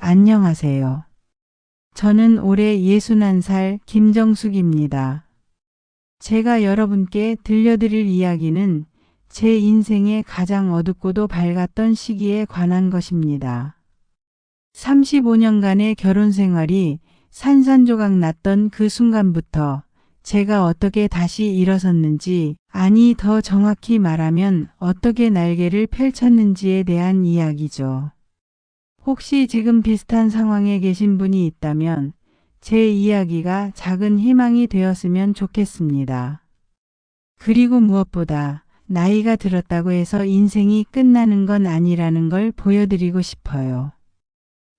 안녕하세요. 저는 올해 61살 김정숙입니다. 제가 여러분께 들려드릴 이야기는 제 인생의 가장 어둡고도 밝았던 시기에 관한 것입니다. 35년간의 결혼 생활이 산산조각 났던 그 순간부터 제가 어떻게 다시 일어섰는지, 아니 더 정확히 말하면 어떻게 날개를 펼쳤는지에 대한 이야기죠. 혹시 지금 비슷한 상황에 계신 분이 있다면 제 이야기가 작은 희망이 되었으면 좋겠습니다. 그리고 무엇보다 나이가 들었다고 해서 인생이 끝나는 건 아니라는 걸 보여드리고 싶어요.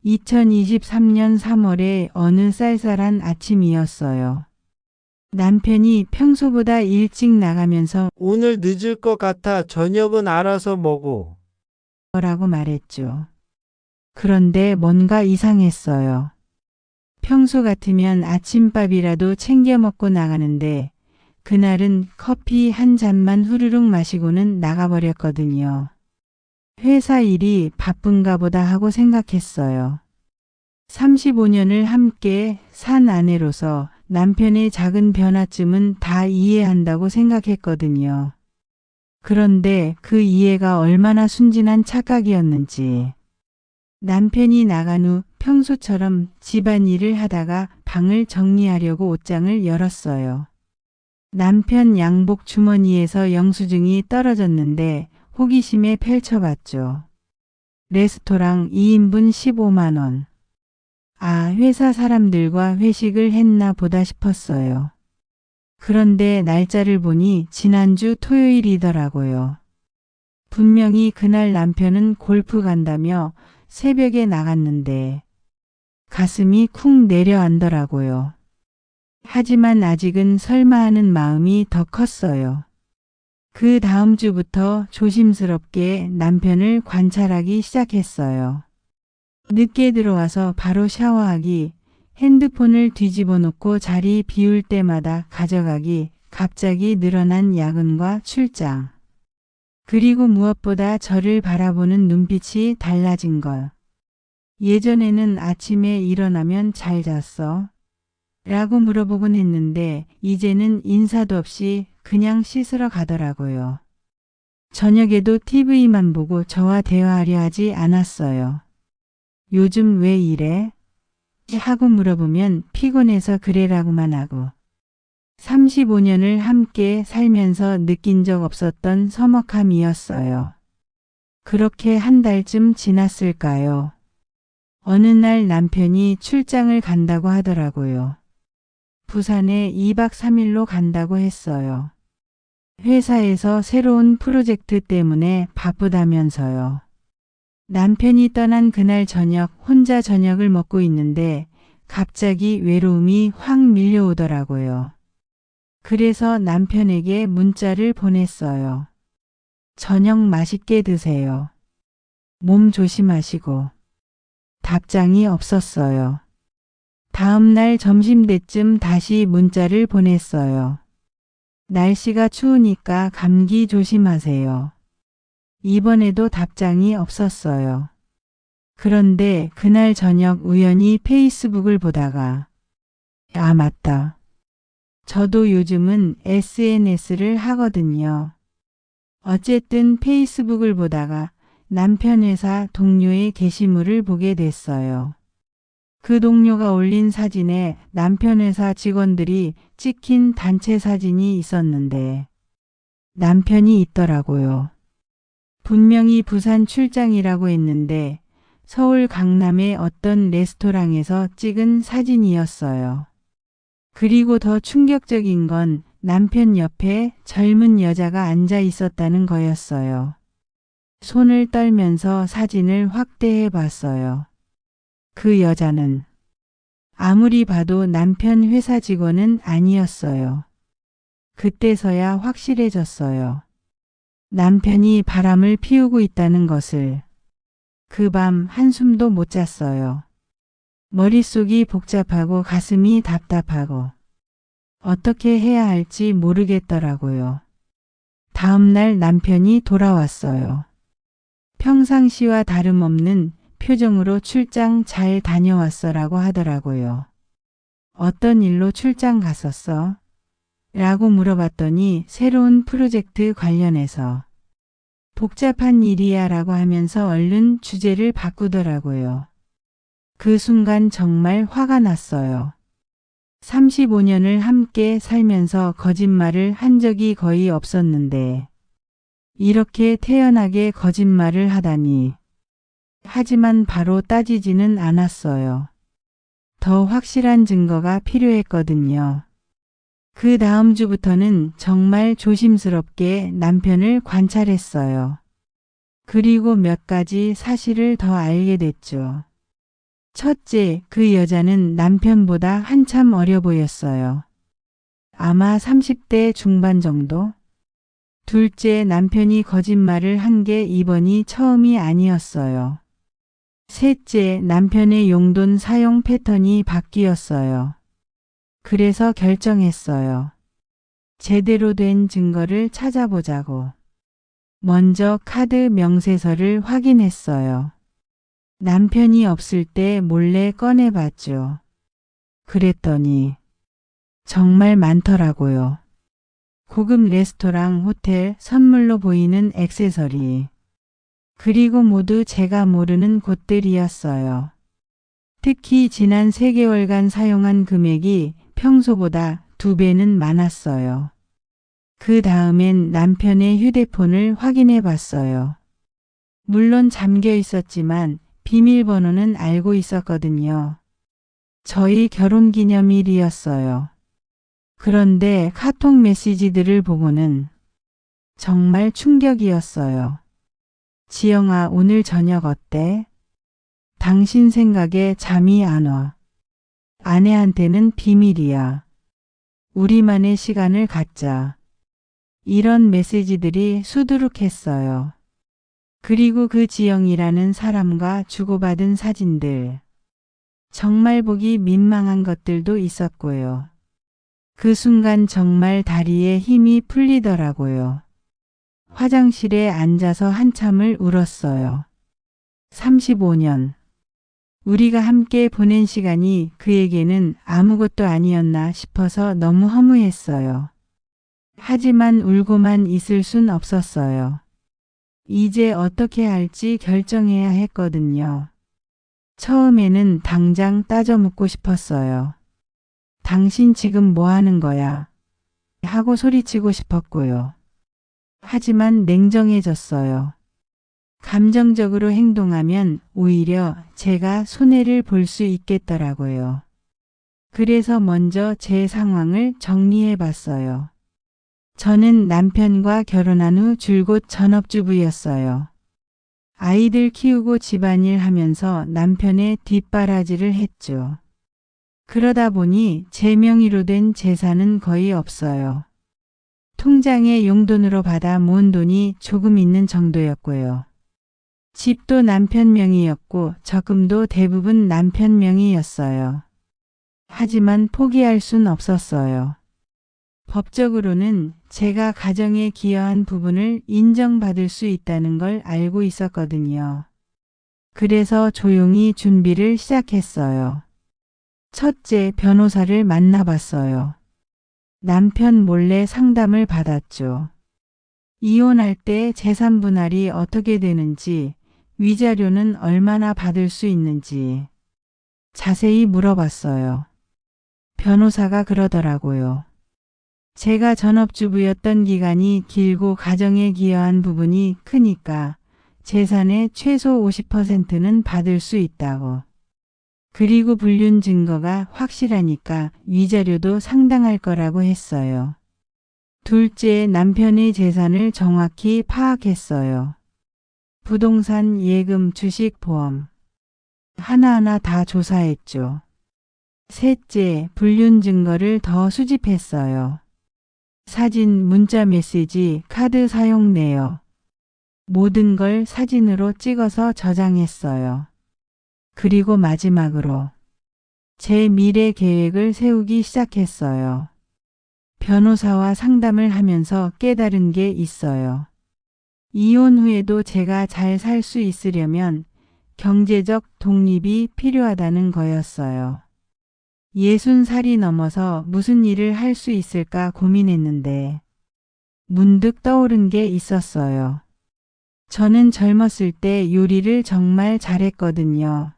2023년 3월의 어느 쌀쌀한 아침이었어요. 남편이 평소보다 일찍 나가면서 오늘 늦을 것 같아 저녁은 알아서 먹어. 라고 말했죠. 그런데 뭔가 이상했어요. 평소 같으면 아침밥이라도 챙겨 먹고 나가는데 그날은 커피 한 잔만 후루룩 마시고는 나가버렸거든요. 회사 일이 바쁜가 보다 하고 생각했어요. 35년을 함께 산 아내로서 남편의 작은 변화쯤은 다 이해한다고 생각했거든요. 그런데 그 이해가 얼마나 순진한 착각이었는지. 남편이 나간 후 평소처럼 집안일을 하다가 방을 정리하려고 옷장을 열었어요. 남편 양복 주머니에서 영수증이 떨어졌는데 호기심에 펼쳐봤죠. 레스토랑 2인분 15만 원. 아, 회사 사람들과 회식을 했나 보다 싶었어요. 그런데 날짜를 보니 지난주 토요일이더라고요. 분명히 그날 남편은 골프 간다며 새벽에 나갔는데 가슴이 쿵 내려앉더라고요. 하지만 아직은 설마 하는 마음이 더 컸어요. 그 다음 주부터 조심스럽게 남편을 관찰하기 시작했어요. 늦게 들어와서 바로 샤워하기, 핸드폰을 뒤집어 놓고 자리 비울 때마다 가져가기, 갑자기 늘어난 야근과 출장. 그리고 무엇보다 저를 바라보는 눈빛이 달라진 것. 예전에는 아침에 일어나면 잘 잤어? 라고 물어보곤 했는데 이제는 인사도 없이 그냥 씻으러 가더라고요. 저녁에도 TV만 보고 저와 대화하려 하지 않았어요. 요즘 왜 이래? 하고 물어보면 피곤해서 그래라고만 하고. 35년을 함께 살면서 느낀 적 없었던 서먹함이었어요. 그렇게 한 달쯤 지났을까요? 어느 날 남편이 출장을 간다고 하더라고요. 부산에 2박 3일로 간다고 했어요. 회사에서 새로운 프로젝트 때문에 바쁘다면서요. 남편이 떠난 그날 저녁 혼자 저녁을 먹고 있는데 갑자기 외로움이 확 밀려오더라고요. 그래서 남편에게 문자를 보냈어요. 저녁 맛있게 드세요. 몸 조심하시고. 답장이 없었어요. 다음 날 점심때쯤 다시 문자를 보냈어요. 날씨가 추우니까 감기 조심하세요. 이번에도 답장이 없었어요. 그런데 그날 저녁 우연히 페이스북을 보다가 아, 맞다. 저도 요즘은 SNS를 하거든요. 어쨌든 페이스북을 보다가 남편 회사 동료의 게시물을 보게 됐어요. 그 동료가 올린 사진에 남편 회사 직원들이 찍힌 단체 사진이 있었는데 남편이 있더라고요. 분명히 부산 출장이라고 했는데 서울 강남의 어떤 레스토랑에서 찍은 사진이었어요. 그리고 더 충격적인 건 남편 옆에 젊은 여자가 앉아 있었다는 거였어요. 손을 떨면서 사진을 확대해 봤어요. 그 여자는 아무리 봐도 남편 회사 직원은 아니었어요. 그때서야 확실해졌어요. 남편이 바람을 피우고 있다는 것을. 그 밤 한숨도 못 잤어요. 머릿속이 복잡하고 가슴이 답답하고 어떻게 해야 할지 모르겠더라고요. 다음 날 남편이 돌아왔어요. 평상시와 다름없는 표정으로 출장 잘 다녀왔어라고 하더라고요. 어떤 일로 출장 갔었어? 라고 물어봤더니 새로운 프로젝트 관련해서. 복잡한 일이야 라고 하면서 얼른 주제를 바꾸더라고요. 그 순간 정말 화가 났어요. 35년을 함께 살면서 거짓말을 한 적이 거의 없었는데 이렇게 태연하게 거짓말을 하다니. 하지만 바로 따지지는 않았어요. 더 확실한 증거가 필요했거든요. 그 다음 주부터는 정말 조심스럽게 남편을 관찰했어요. 그리고 몇 가지 사실을 더 알게 됐죠. 첫째, 그 여자는 남편보다 한참 어려 보였어요. 아마 30대 중반 정도? 둘째, 남편이 거짓말을 한 게 이번이 처음이 아니었어요. 셋째, 남편의 용돈 사용 패턴이 바뀌었어요. 그래서 결정했어요. 제대로 된 증거를 찾아보자고. 먼저 카드 명세서를 확인했어요. 남편이 없을 때 몰래 꺼내봤죠. 그랬더니 정말 많더라고요. 고급 레스토랑, 호텔, 선물로 보이는 액세서리. 그리고 모두 제가 모르는 곳들이었어요. 특히 지난 3개월간 사용한 금액이 평소보다 2배는 많았어요. 그 다음엔 남편의 휴대폰을 확인해 봤어요. 물론 잠겨 있었지만 비밀번호는 알고 있었거든요. 저희 결혼기념일이었어요. 그런데 카톡 메시지들을 보고는 정말 충격이었어요. 지영아, 오늘 저녁 어때? 당신 생각에 잠이 안 와. 아내한테는 비밀이야. 우리만의 시간을 갖자. 이런 메시지들이 수두룩했어요. 그리고 그 지영이라는 사람과 주고받은 사진들. 정말 보기 민망한 것들도 있었고요. 그 순간 정말 다리에 힘이 풀리더라고요. 화장실에 앉아서 한참을 울었어요. 35년. 우리가 함께 보낸 시간이 그에게는 아무것도 아니었나 싶어서 너무 허무했어요. 하지만 울고만 있을 순 없었어요. 이제 어떻게 할지 결정해야 했거든요. 처음에는 당장 따져 묻고 싶었어요. 당신 지금 뭐 하는 거야? 하고 소리치고 싶었고요. 하지만 냉정해졌어요. 감정적으로 행동하면 오히려 제가 손해를 볼 수 있겠더라고요. 그래서 먼저 제 상황을 정리해 봤어요. 저는 남편과 결혼한 후 줄곧 전업주부였어요. 아이들 키우고 집안일 하면서 남편의 뒷바라지를 했죠. 그러다 보니 제 명의로 된 재산은 거의 없어요. 통장에 용돈으로 받아 모은 돈이 조금 있는 정도였고요. 집도 남편 명의였고 적금도 대부분 남편 명의였어요. 하지만 포기할 순 없었어요. 법적으로는 제가 가정에 기여한 부분을 인정받을 수 있다는 걸 알고 있었거든요. 그래서 조용히 준비를 시작했어요. 첫째, 변호사를 만나봤어요. 남편 몰래 상담을 받았죠. 이혼할 때 재산 분할이 어떻게 되는지, 위자료는 얼마나 받을 수 있는지 자세히 물어봤어요. 변호사가 그러더라고요. 제가 전업주부였던 기간이 길고 가정에 기여한 부분이 크니까 재산의 최소 50%는 받을 수 있다고. 그리고 불륜 증거가 확실하니까 위자료도 상당할 거라고 했어요. 둘째, 남편의 재산을 정확히 파악했어요. 부동산, 예금, 주식, 보험. 하나하나 다 조사했죠. 셋째, 불륜 증거를 더 수집했어요. 사진, 문자 메시지, 카드 사용 내역. 모든 걸 사진으로 찍어서 저장했어요. 그리고 마지막으로 제 미래 계획을 세우기 시작했어요. 변호사와 상담을 하면서 깨달은 게 있어요. 이혼 후에도 제가 잘 살 수 있으려면 경제적 독립이 필요하다는 거였어요. 60살이 넘어서 무슨 일을 할 수 있을까 고민했는데 문득 떠오른 게 있었어요. 저는 젊었을 때 요리를 정말 잘했거든요.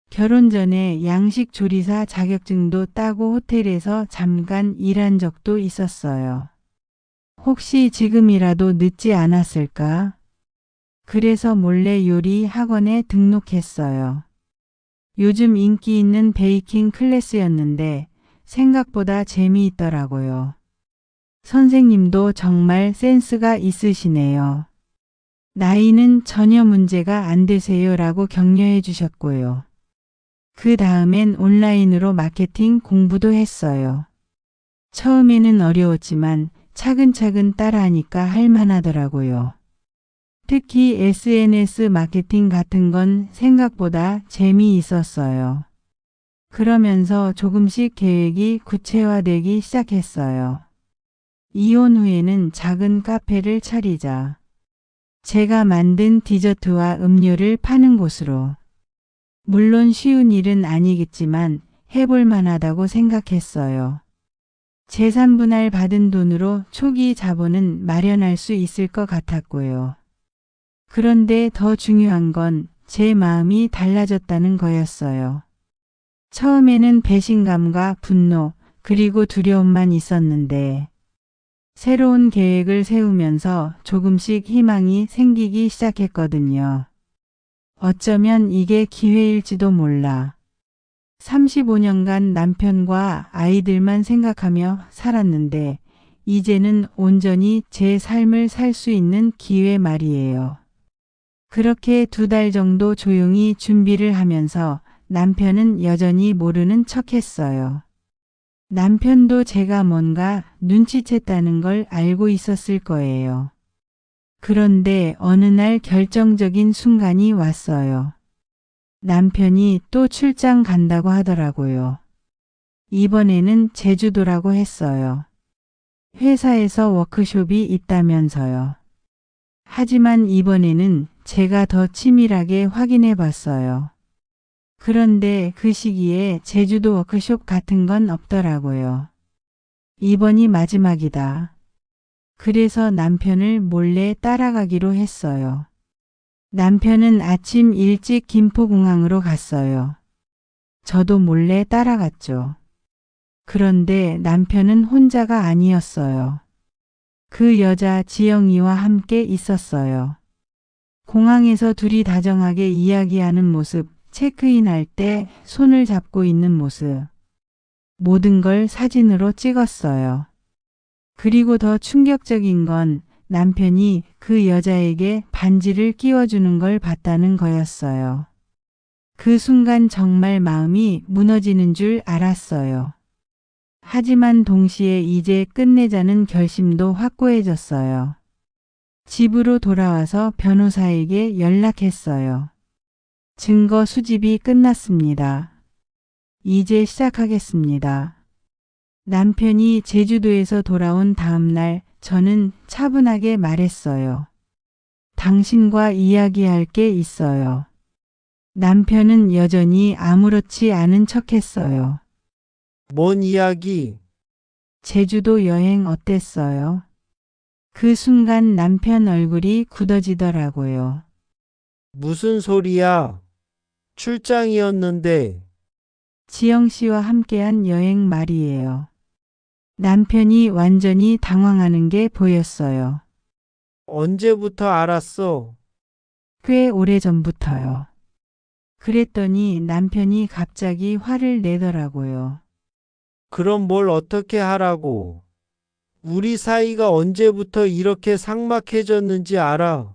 결혼 전에 양식 조리사 자격증도 따고 호텔에서 잠깐 일한 적도 있었어요. 혹시 지금이라도 늦지 않았을까? 그래서 몰래 요리 학원에 등록했어요. 요즘 인기 있는 베이킹 클래스였는데 생각보다 재미있더라고요. 선생님도 정말 센스가 있으시네요. 나이는 전혀 문제가 안 되세요라고 격려해 주셨고요. 그 다음엔 온라인으로 마케팅 공부도 했어요. 처음에는 어려웠지만 차근차근 따라하니까 할만하더라고요. 특히 SNS 마케팅 같은 건 생각보다 재미있었어요. 그러면서 조금씩 계획이 구체화되기 시작했어요. 이혼 후에는 작은 카페를 차리자. 제가 만든 디저트와 음료를 파는 곳으로. 물론 쉬운 일은 아니겠지만 해볼 만하다고 생각했어요. 재산분할 받은 돈으로 초기 자본은 마련할 수 있을 것 같았고요. 그런데 더 중요한 건 제 마음이 달라졌다는 거였어요. 처음에는 배신감과 분노 그리고 두려움만 있었는데 새로운 계획을 세우면서 조금씩 희망이 생기기 시작했거든요. 어쩌면 이게 기회일지도 몰라. 35년간 남편과 아이들만 생각하며 살았는데 이제는 온전히 제 삶을 살 수 있는 기회 말이에요. 그렇게 2달 정도 조용히 준비를 하면서 남편은 여전히 모르는 척했어요. 남편도 제가 뭔가 눈치챘다는 걸 알고 있었을 거예요. 그런데 어느 날 결정적인 순간이 왔어요. 남편이 또 출장 간다고 하더라고요. 이번에는 제주도라고 했어요. 회사에서 워크숍이 있다면서요. 하지만 이번에는 제가 더 치밀하게 확인해 봤어요. 그런데 그 시기에 제주도 워크숍 같은 건 없더라고요. 이번이 마지막이다. 그래서 남편을 몰래 따라가기로 했어요. 남편은 아침 일찍 김포공항으로 갔어요. 저도 몰래 따라갔죠. 그런데 남편은 혼자가 아니었어요. 그 여자 지영이와 함께 있었어요. 공항에서 둘이 다정하게 이야기하는 모습, 체크인할 때 손을 잡고 있는 모습. 모든 걸 사진으로 찍었어요. 그리고 더 충격적인 건 남편이 그 여자에게 반지를 끼워주는 걸 봤다는 거였어요. 그 순간 정말 마음이 무너지는 줄 알았어요. 하지만 동시에 이제 끝내자는 결심도 확고해졌어요. 집으로 돌아와서 변호사에게 연락했어요. 증거 수집이 끝났습니다. 이제 시작하겠습니다. 남편이 제주도에서 돌아온 다음 날 저는 차분하게 말했어요. 당신과 이야기할 게 있어요. 남편은 여전히 아무렇지 않은 척했어요. 뭔 이야기? 제주도 여행 어땠어요? 그 순간 남편 얼굴이 굳어지더라고요. 무슨 소리야? 출장이었는데. 지영 씨와 함께한 여행 말이에요. 남편이 완전히 당황하는 게 보였어요. 언제부터 알았어? 꽤 오래전부터요. 그랬더니 남편이 갑자기 화를 내더라고요. 그럼 뭘 어떻게 하라고? 우리 사이가 언제부터 이렇게 삭막해졌는지 알아?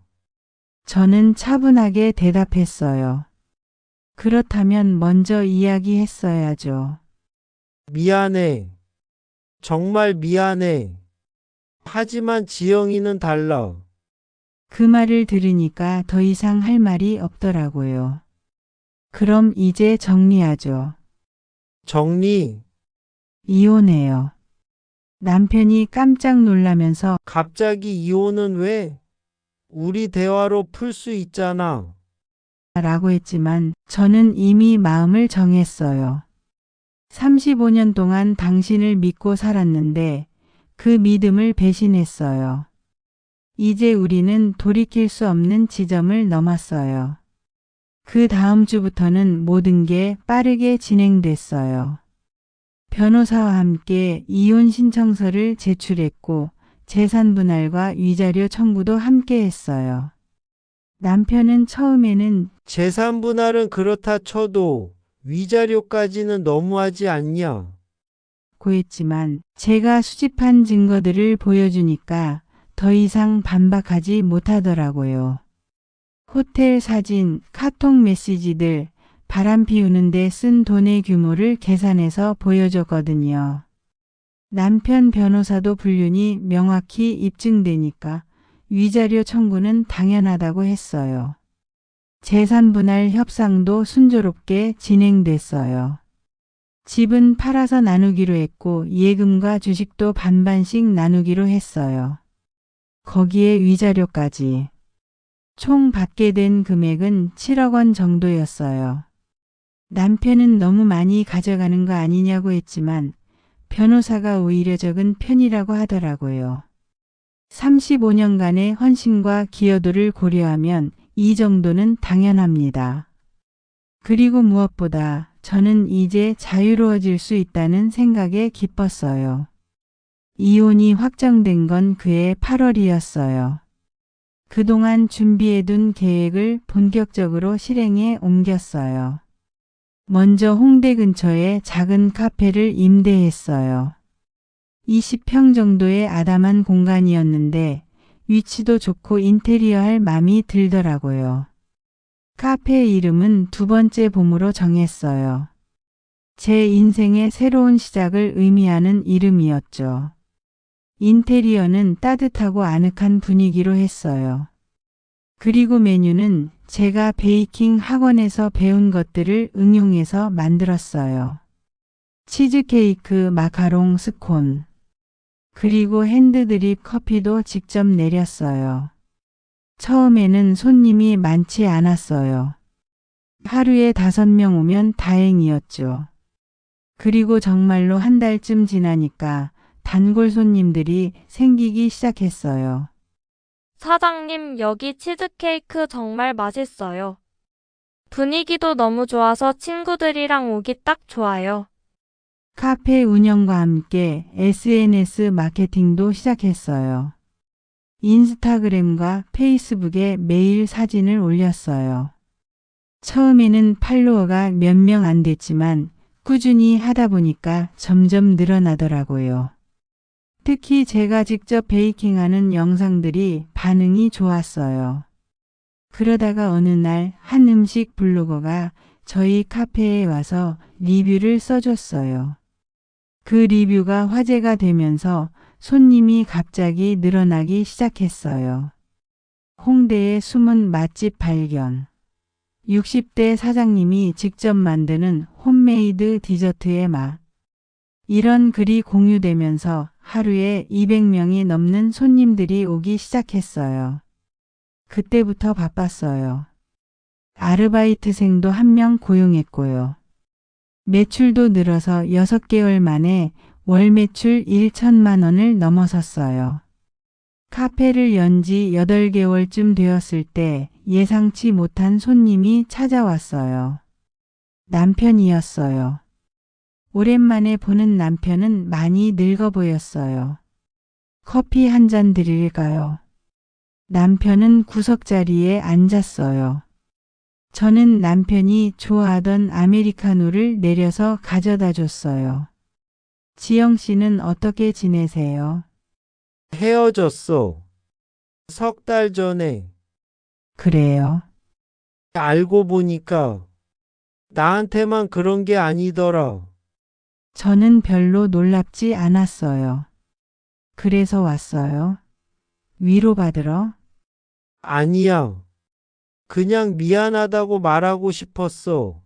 저는 차분하게 대답했어요. 그렇다면 먼저 이야기했어야죠. 미안해. 정말 미안해. 하지만 지영이는 달라. 그 말을 들으니까 더 이상 할 말이 없더라고요. 그럼 이제 정리하죠. 정리. 이혼해요. 남편이 깜짝 놀라면서 갑자기 이혼은 왜? 우리 대화로 풀 수 있잖아. 라고 했지만 저는 이미 마음을 정했어요. 35년 동안 당신을 믿고 살았는데 그 믿음을 배신했어요. 이제 우리는 돌이킬 수 없는 지점을 넘었어요. 그 다음 주부터는 모든 게 빠르게 진행됐어요. 변호사와 함께 이혼 신청서를 제출했고 재산 분할과 위자료 청구도 함께 했어요. 남편은 처음에는 재산 분할은 그렇다 쳐도 위자료까지는 너무하지 않냐? 고했지만 제가 수집한 증거들을 보여주니까 더 이상 반박하지 못하더라고요. 호텔 사진, 카톡 메시지들, 바람 피우는데 쓴 돈의 규모를 계산해서 보여줬거든요. 남편 변호사도 불륜이 명확히 입증되니까 위자료 청구는 당연하다고 했어요. 재산 분할 협상도 순조롭게 진행됐어요. 집은 팔아서 나누기로 했고 예금과 주식도 반반씩 나누기로 했어요. 거기에 위자료까지. 총 받게 된 금액은 7억 원 정도였어요. 남편은 너무 많이 가져가는 거 아니냐고 했지만 변호사가 오히려 적은 편이라고 하더라고요. 35년간의 헌신과 기여도를 고려하면 이 정도는 당연합니다. 그리고 무엇보다 저는 이제 자유로워질 수 있다는 생각에 기뻤어요. 이혼이 확정된 건 그해 8월이었어요. 그동안 준비해둔 계획을 본격적으로 실행에 옮겼어요. 먼저 홍대 근처에 작은 카페를 임대했어요. 20평 정도의 아담한 공간이었는데 위치도 좋고 인테리어 할 마음이 들더라고요. 카페 이름은 두 번째 봄으로 정했어요. 제 인생의 새로운 시작을 의미하는 이름이었죠. 인테리어는 따뜻하고 아늑한 분위기로 했어요. 그리고 메뉴는 제가 베이킹 학원에서 배운 것들을 응용해서 만들었어요. 치즈케이크, 마카롱, 스콘. 그리고 핸드드립 커피도 직접 내렸어요. 처음에는 손님이 많지 않았어요. 하루에 5명 오면 다행이었죠. 그리고 정말로 한 달쯤 지나니까 단골 손님들이 생기기 시작했어요. 사장님, 여기 치즈케이크 정말 맛있어요. 분위기도 너무 좋아서 친구들이랑 오기 딱 좋아요. 카페 운영과 함께 SNS 마케팅도 시작했어요. 인스타그램과 페이스북에 매일 사진을 올렸어요. 처음에는 팔로워가 몇 명 안 됐지만 꾸준히 하다 보니까 점점 늘어나더라고요. 특히 제가 직접 베이킹하는 영상들이 반응이 좋았어요. 그러다가 어느 날 한 음식 블로거가 저희 카페에 와서 리뷰를 써줬어요. 그 리뷰가 화제가 되면서 손님이 갑자기 늘어나기 시작했어요. 홍대의 숨은 맛집 발견. 60대 사장님이 직접 만드는 홈메이드 디저트의 맛. 이런 글이 공유되면서 하루에 200명이 넘는 손님들이 오기 시작했어요. 그때부터 바빴어요. 아르바이트생도 1명 고용했고요. 매출도 늘어서 6개월 만에 월 매출 1천만 원을 넘어섰어요. 카페를 연 지 8개월쯤 되었을 때 예상치 못한 손님이 찾아왔어요. 남편이었어요. 오랜만에 보는 남편은 많이 늙어 보였어요. 커피 한 잔 드릴까요? 남편은 구석자리에 앉았어요. 저는 남편이 좋아하던 아메리카노를 내려서 가져다 줬어요. 지영 씨는 어떻게 지내세요? 헤어졌어. 3달 전에. 그래요. 알고 보니까 나한테만 그런 게 아니더라. 저는 별로 놀랍지 않았어요. 그래서 왔어요. 위로받으러? 아니야. 그냥 미안하다고 말하고 싶었어.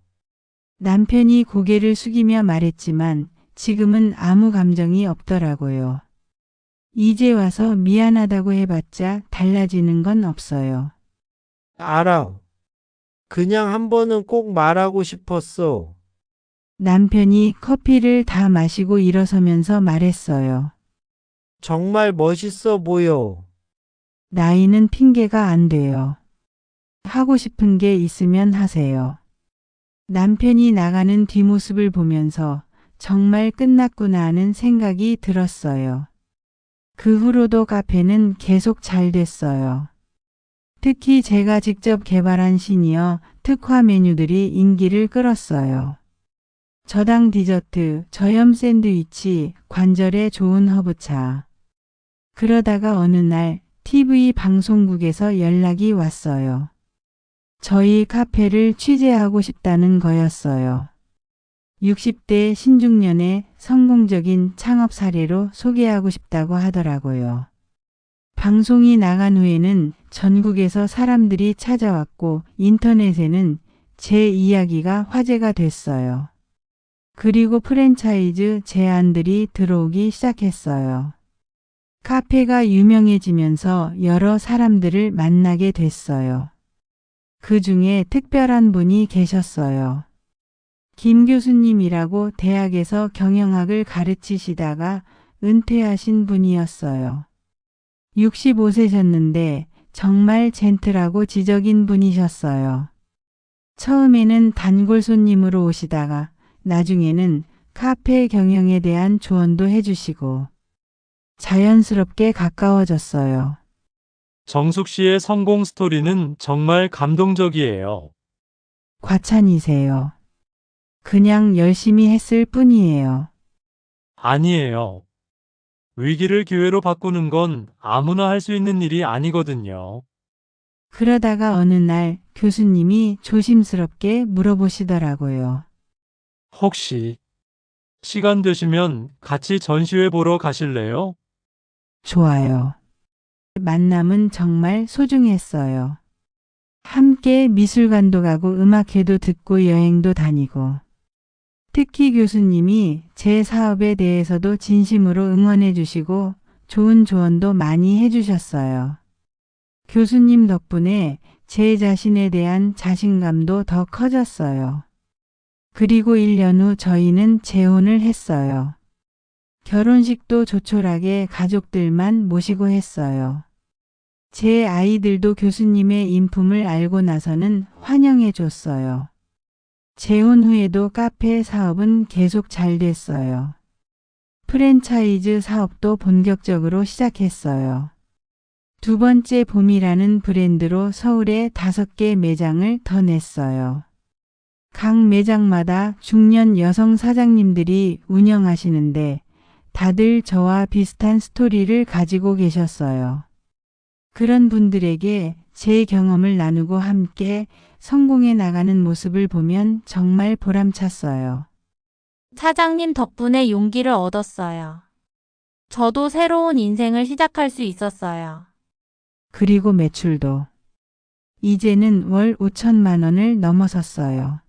남편이 고개를 숙이며 말했지만 지금은 아무 감정이 없더라고요. 이제 와서 미안하다고 해봤자 달라지는 건 없어요. 알아. 그냥 한 번은 꼭 말하고 싶었어. 남편이 커피를 다 마시고 일어서면서 말했어요. 정말 멋있어 보여. 나이는 핑계가 안 돼요. 하고 싶은 게 있으면 하세요. 남편이 나가는 뒷모습을 보면서 정말 끝났구나 하는 생각이 들었어요. 그 후로도 카페는 계속 잘 됐어요. 특히 제가 직접 개발한 시니어 특화 메뉴들이 인기를 끌었어요. 저당 디저트, 저염 샌드위치, 관절에 좋은 허브차. 그러다가 어느 날 TV 방송국에서 연락이 왔어요. 저희 카페를 취재하고 싶다는 거였어요. 60대 신중년의 성공적인 창업 사례로 소개하고 싶다고 하더라고요. 방송이 나간 후에는 전국에서 사람들이 찾아왔고 인터넷에는 제 이야기가 화제가 됐어요. 그리고 프랜차이즈 제안들이 들어오기 시작했어요. 카페가 유명해지면서 여러 사람들을 만나게 됐어요. 그 중에 특별한 분이 계셨어요. 김 교수님이라고 대학에서 경영학을 가르치시다가 은퇴하신 분이었어요. 65세셨는데 정말 젠틀하고 지적인 분이셨어요. 처음에는 단골 손님으로 오시다가 나중에는 카페 경영에 대한 조언도 해주시고 자연스럽게 가까워졌어요. 정숙 씨의 성공 스토리는 정말 감동적이에요. 과찬이세요. 그냥 열심히 했을 뿐이에요. 아니에요. 위기를 기회로 바꾸는 건 아무나 할 수 있는 일이 아니거든요. 그러다가 어느 날 교수님이 조심스럽게 물어보시더라고요. 혹시 시간 되시면 같이 전시회 보러 가실래요? 좋아요. 만남은 정말 소중했어요. 함께 미술관도 가고 음악회도 듣고 여행도 다니고 특히 교수님이 제 사업에 대해서도 진심으로 응원해 주시고 좋은 조언도 많이 해 주셨어요. 교수님 덕분에 제 자신에 대한 자신감도 더 커졌어요. 그리고 1년 후 저희는 재혼을 했어요. 결혼식도 조촐하게 가족들만 모시고 했어요. 제 아이들도 교수님의 인품을 알고 나서는 환영해 줬어요. 재혼 후에도 카페 사업은 계속 잘 됐어요. 프랜차이즈 사업도 본격적으로 시작했어요. 두 번째 봄이라는 브랜드로 서울에 5개 매장을 더 냈어요. 각 매장마다 중년 여성 사장님들이 운영하시는데 다들 저와 비슷한 스토리를 가지고 계셨어요. 그런 분들에게 제 경험을 나누고 함께 성공해 나가는 모습을 보면 정말 보람찼어요. 사장님 덕분에 용기를 얻었어요. 저도 새로운 인생을 시작할 수 있었어요. 그리고 매출도 이제는 월 5천만 원을 넘어섰어요.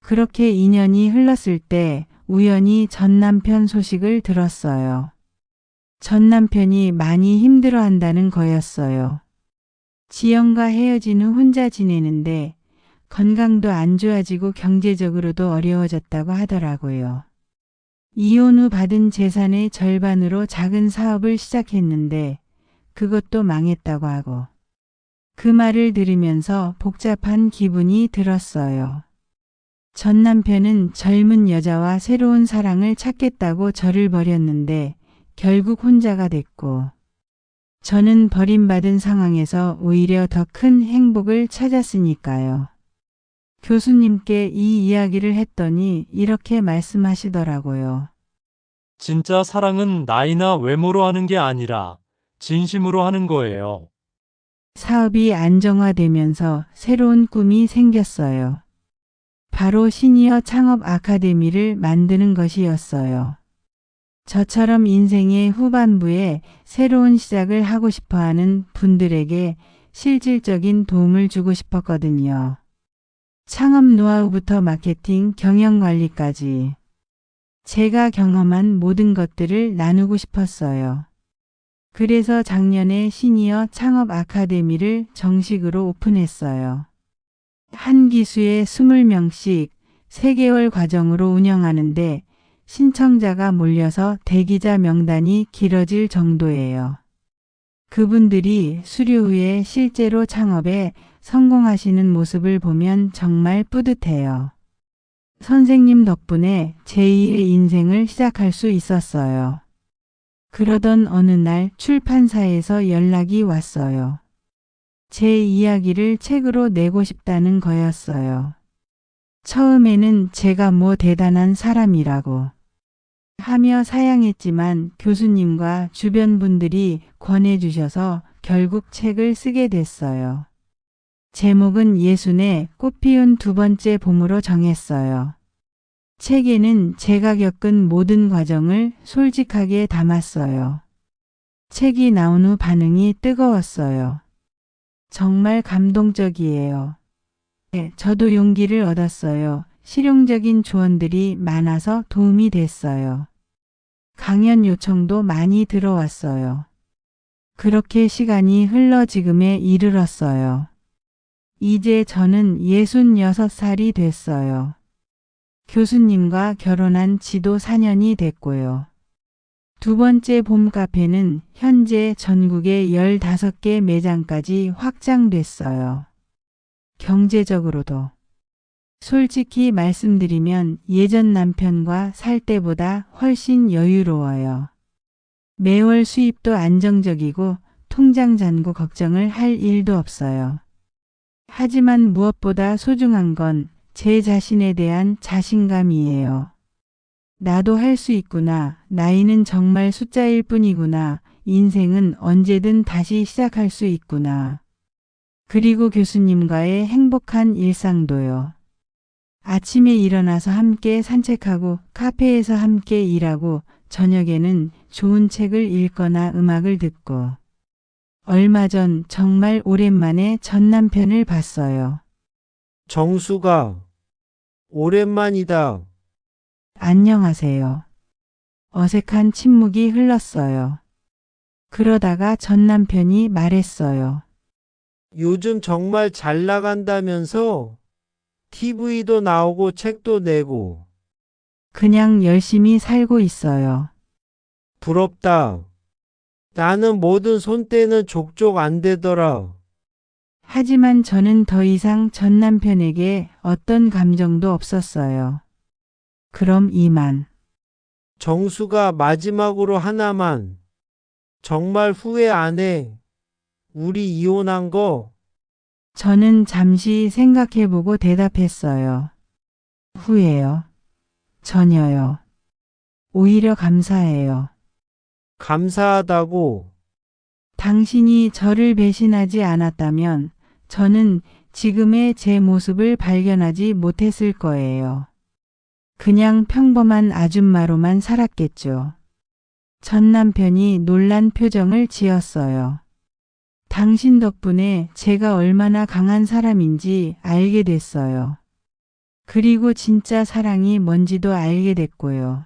그렇게 2년이 흘렀을 때 우연히 전 남편 소식을 들었어요. 전 남편이 많이 힘들어한다는 거였어요. 지영과 헤어진 후 혼자 지내는데 건강도 안 좋아지고 경제적으로도 어려워졌다고 하더라고요. 이혼 후 받은 재산의 절반으로 작은 사업을 시작했는데 그것도 망했다고 하고 그 말을 들으면서 복잡한 기분이 들었어요. 전 남편은 젊은 여자와 새로운 사랑을 찾겠다고 저를 버렸는데 결국 혼자가 됐고 저는 버림받은 상황에서 오히려 더 큰 행복을 찾았으니까요. 교수님께 이 이야기를 했더니 이렇게 말씀하시더라고요. 진짜 사랑은 나이나 외모로 하는 게 아니라 진심으로 하는 거예요. 사업이 안정화되면서 새로운 꿈이 생겼어요. 바로 시니어 창업 아카데미를 만드는 것이었어요. 저처럼 인생의 후반부에 새로운 시작을 하고 싶어하는 분들에게 실질적인 도움을 주고 싶었거든요. 창업 노하우부터 마케팅, 경영관리까지 제가 경험한 모든 것들을 나누고 싶었어요. 그래서 작년에 시니어 창업 아카데미를 정식으로 오픈했어요. 한 기수에 20명씩 3개월 과정으로 운영하는데 신청자가 몰려서 대기자 명단이 길어질 정도예요. 그분들이 수료 후에 실제로 창업에 성공하시는 모습을 보면 정말 뿌듯해요. 선생님 덕분에 제2의 인생을 시작할 수 있었어요. 그러던 어느 날 출판사에서 연락이 왔어요. 제 이야기를 책으로 내고 싶다는 거였어요. 처음에는 제가 뭐 대단한 사람이라고 하며 사양했지만 교수님과 주변 분들이 권해주셔서 결국 책을 쓰게 됐어요. 제목은 예순의 꽃피운 2번째 봄으로 정했어요. 책에는 제가 겪은 모든 과정을 솔직하게 담았어요. 책이 나온 후 반응이 뜨거웠어요. 정말 감동적이에요. 네, 저도 용기를 얻었어요. 실용적인 조언들이 많아서 도움이 됐어요. 강연 요청도 많이 들어왔어요. 그렇게 시간이 흘러 지금에 이르렀어요. 이제 저는 66살이 됐어요. 교수님과 결혼한 지도 4년이 됐고요. 2번째 봄 카페는 현재 전국에 15개 매장까지 확장됐어요. 경제적으로도. 솔직히 말씀드리면 예전 남편과 살 때보다 훨씬 여유로워요. 매월 수입도 안정적이고 통장 잔고 걱정을 할 일도 없어요. 하지만 무엇보다 소중한 건 제 자신에 대한 자신감이에요. 나도 할 수 있구나. 나이는 정말 숫자일 뿐이구나. 인생은 언제든 다시 시작할 수 있구나. 그리고 교수님과의 행복한 일상도요. 아침에 일어나서 함께 산책하고 카페에서 함께 일하고 저녁에는 좋은 책을 읽거나 음악을 듣고 얼마 전 정말 오랜만에 전 남편을 봤어요. 정수가 오랜만이다. 안녕하세요. 어색한 침묵이 흘렀어요. 그러다가 전 남편이 말했어요. 요즘 정말 잘 나간다면서? TV도 나오고 책도 내고. 그냥 열심히 살고 있어요. 부럽다. 나는 뭐든 손대는 족족 안 되더라. 하지만 저는 더 이상 전 남편에게 어떤 감정도 없었어요. 그럼 이만. 정수가 마지막으로 하나만. 정말 후회 안 해. 우리 이혼한 거. 저는 잠시 생각해보고 대답했어요. 후회요. 전혀요. 오히려 감사해요. 감사하다고. 당신이 저를 배신하지 않았다면 저는 지금의 제 모습을 발견하지 못했을 거예요. 그냥 평범한 아줌마로만 살았겠죠. 전 남편이 놀란 표정을 지었어요. 당신 덕분에 제가 얼마나 강한 사람인지 알게 됐어요. 그리고 진짜 사랑이 뭔지도 알게 됐고요.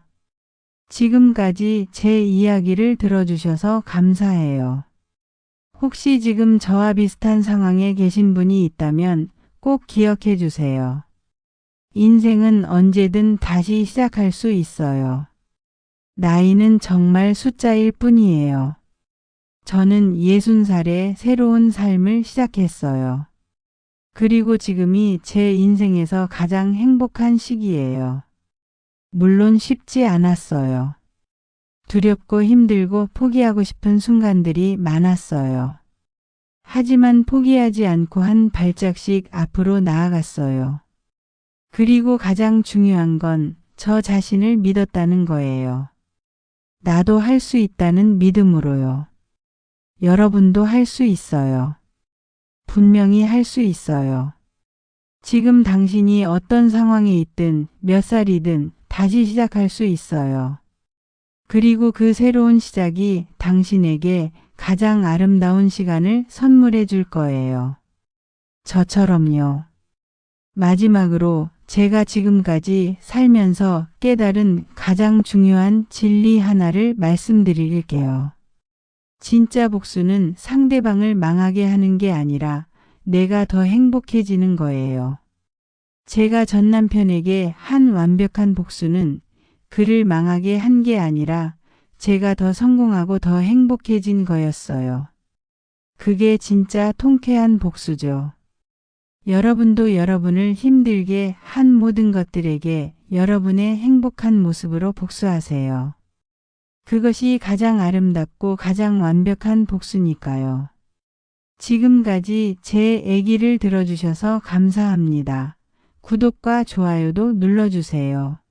지금까지 제 이야기를 들어주셔서 감사해요. 혹시 지금 저와 비슷한 상황에 계신 분이 있다면 꼭 기억해 주세요. 인생은 언제든 다시 시작할 수 있어요. 나이는 정말 숫자일 뿐이에요. 저는 60살에 새로운 삶을 시작했어요. 그리고 지금이 제 인생에서 가장 행복한 시기예요. 물론 쉽지 않았어요. 두렵고 힘들고 포기하고 싶은 순간들이 많았어요. 하지만 포기하지 않고 한 발짝씩 앞으로 나아갔어요. 그리고 가장 중요한 건 저 자신을 믿었다는 거예요. 나도 할 수 있다는 믿음으로요. 여러분도 할 수 있어요. 분명히 할 수 있어요. 지금 당신이 어떤 상황에 있든 몇 살이든 다시 시작할 수 있어요. 그리고 그 새로운 시작이 당신에게 가장 아름다운 시간을 선물해 줄 거예요. 저처럼요. 마지막으로 제가 지금까지 살면서 깨달은 가장 중요한 진리 하나를 말씀드릴게요. 진짜 복수는 상대방을 망하게 하는 게 아니라 내가 더 행복해지는 거예요. 제가 전 남편에게 한 완벽한 복수는 그를 망하게 한 게 아니라 제가 더 성공하고 더 행복해진 거였어요. 그게 진짜 통쾌한 복수죠. 여러분도 여러분을 힘들게 한 모든 것들에게 여러분의 행복한 모습으로 복수하세요. 그것이 가장 아름답고 가장 완벽한 복수니까요. 지금까지 제 얘기를 들어주셔서 감사합니다. 구독과 좋아요도 눌러주세요.